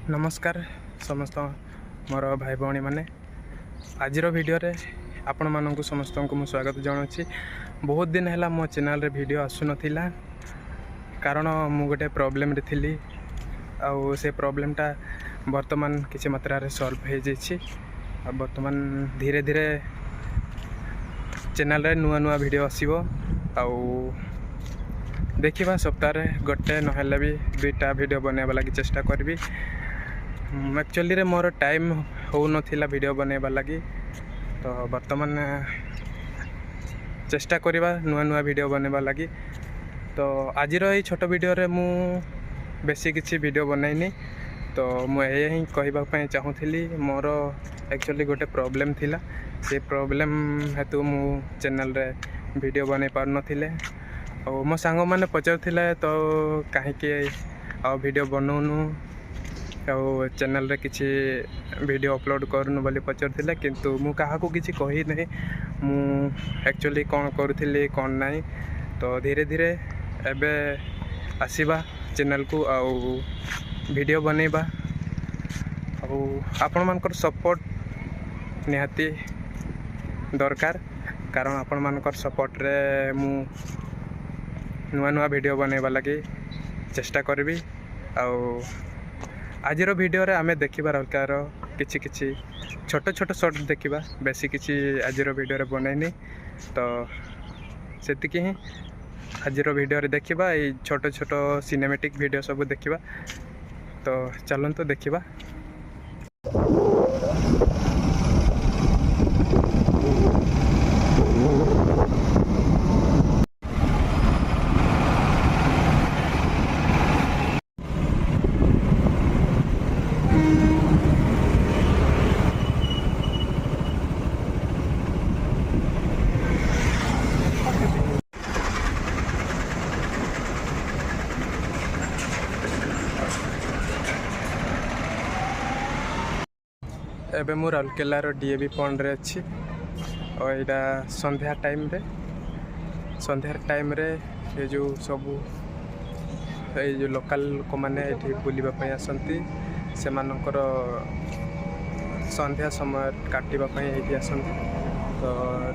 नमस्कार समस्त मोर भाई भौणी मैंने आज वीडियो रे आपण मानक समस्त को स्वागत जनावि। बहुत दिन है मो चैनल रे वीडियो आसु नथिला कारण मु गोटे प्रॉब्लम रे थिली आउ से प्रॉब्लमटा वर्तमान किसी मात्रा रे सॉल्व हो जाइए। वर्तमान धीरे धीरे चैनल रे नुआ नुआ वीडियो आसीबो आउ देखिबा सप्ताह रे गोटे नहेले भी दुईटा वीडियो बनैबा लगी चेष्टा करबी। एक्चुअली रे मोर टाइम हो नथिला वीडियो बनैबा लगी तो वर्तमान चेष्टा करबा नुआ नुआ वीडियो बनैबा लगी। तो आज ये छोट वीडियो रे मु बेसी किसी वीडियो बनैनी तो मुझे ही कहवाई चाहूँगी मोर एक्चुअली गोटे प्रॉब्लम थिला से प्रॉब्लम हेतु मु चैनल रे वीडियो बनै पार नथिले और मो सांग मैंने पचारुले तो कहीं वीडियो बनौनु और चैनल रे किसी वीडियो अपलोड करनु बोली पचारुले किंतु मु काहाकू किसी कही नहीं मु एक्चुअली कौन करुଥିଲି कौन नहीं। तो धीरे धीरे एबे आसीबा चैनल को आउ वीडियो बनैबा आउ आपण मानकर सपोर्ट निहाती दरकार कारण आपण मानकर सपोर्ट रे मु नुआ नुआ वीडियो बनैबा लगी चेष्टा करबी। आउ आज वीडियो रे आमे देखिबा रकार किछि किछि छोट छोट शॉर्ट देखिबा बेसी किछि आज वीडियो रे बनैनी तो सेतिकी ही आज वीडियो रे देखिबा ए छोट छोट सिनेमैटिक वीडियो सब देखिबा। तो चलंतु देखिबा। एबे मु राउरकेलार डीएवी पॉइंट रे अच्छी और यहाँ संध्या टाइम रे ये जो सब ये जो लोकल लोक मैंने ये बुलवाई आसती से मानकर संध्या समय काटवाई ये आसती तो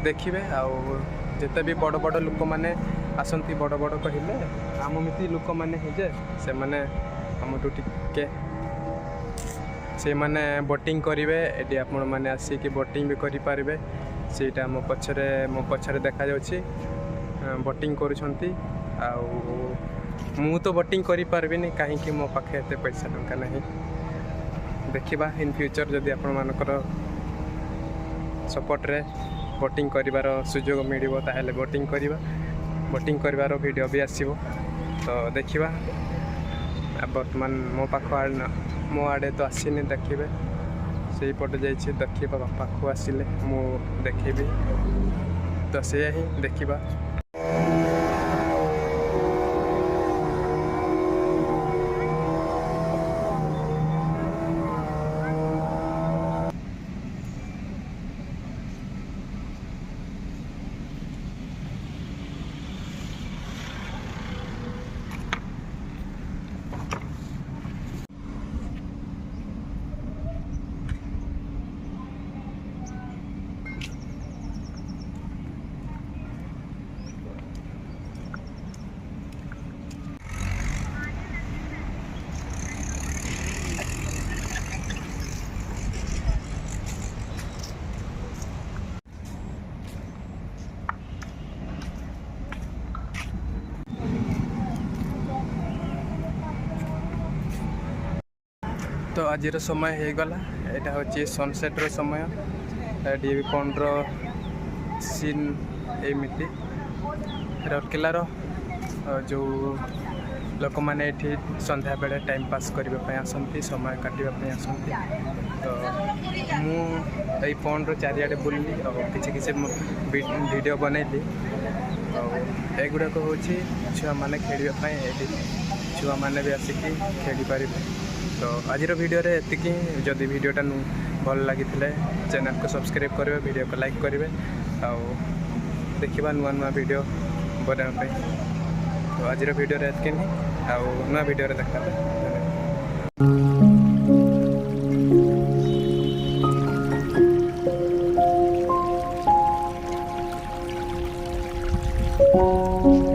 देखिए आउ जिते भी बड़ बड़ लोक मैंने आसती बड़ बड़ कहले आममिति लोक मैंने से मैंने आमठू टिके से माने बोटिंग करेंगे ये आपण मैंने आसिक बोटिंग भी करें सेटा मो पछरे देखा जाउछि बोटिंग करुछंती आउ मु तो बोटिंग करि पारबिनी कहीं मो पाखे एते पैसा टंका नहीं। देखिबा इन फ्यूचर जदि आपण मानकर सपोर्ट रे बोटिंग करिवार सुजोग मिलिबो ताहेले बोटिंग करिवार वीडियो भी आसीबो तो देखिबा। वर्तमान मो पाख मो आड़े तो आसीनी देखिए से पटे जाइए देखिए पाख आसिले मु देखी तो से ही देखिबा। तो आज समय हो गला यहाँ हूँ सनसेट्र समय डीएवी पॉइंट सीन एमती राउरकेलार जो लोक मैंने ये संध्या बेले टाइम पास करने आसती समय काटापी आसती तो मु पॉइंट चारिआडे बुलली और किसी वीडियो बनैली और एगुड़ाक हूँ छुआ मैंने खेलवाई छुआ मैंने भी आसिक खेली पारे। तो आज वीडियो रे एतिकी जदि वीडियोटा भल लगी चैनल को सब्सक्राइब करेंगे वीडियो को लाइक करेंगे आउ देखा नुआ नुआ वीडियो बनाने। तो आज वीडियो रे एतिकी आउ नुआ वीडियो रे देखा। ଥାଉ।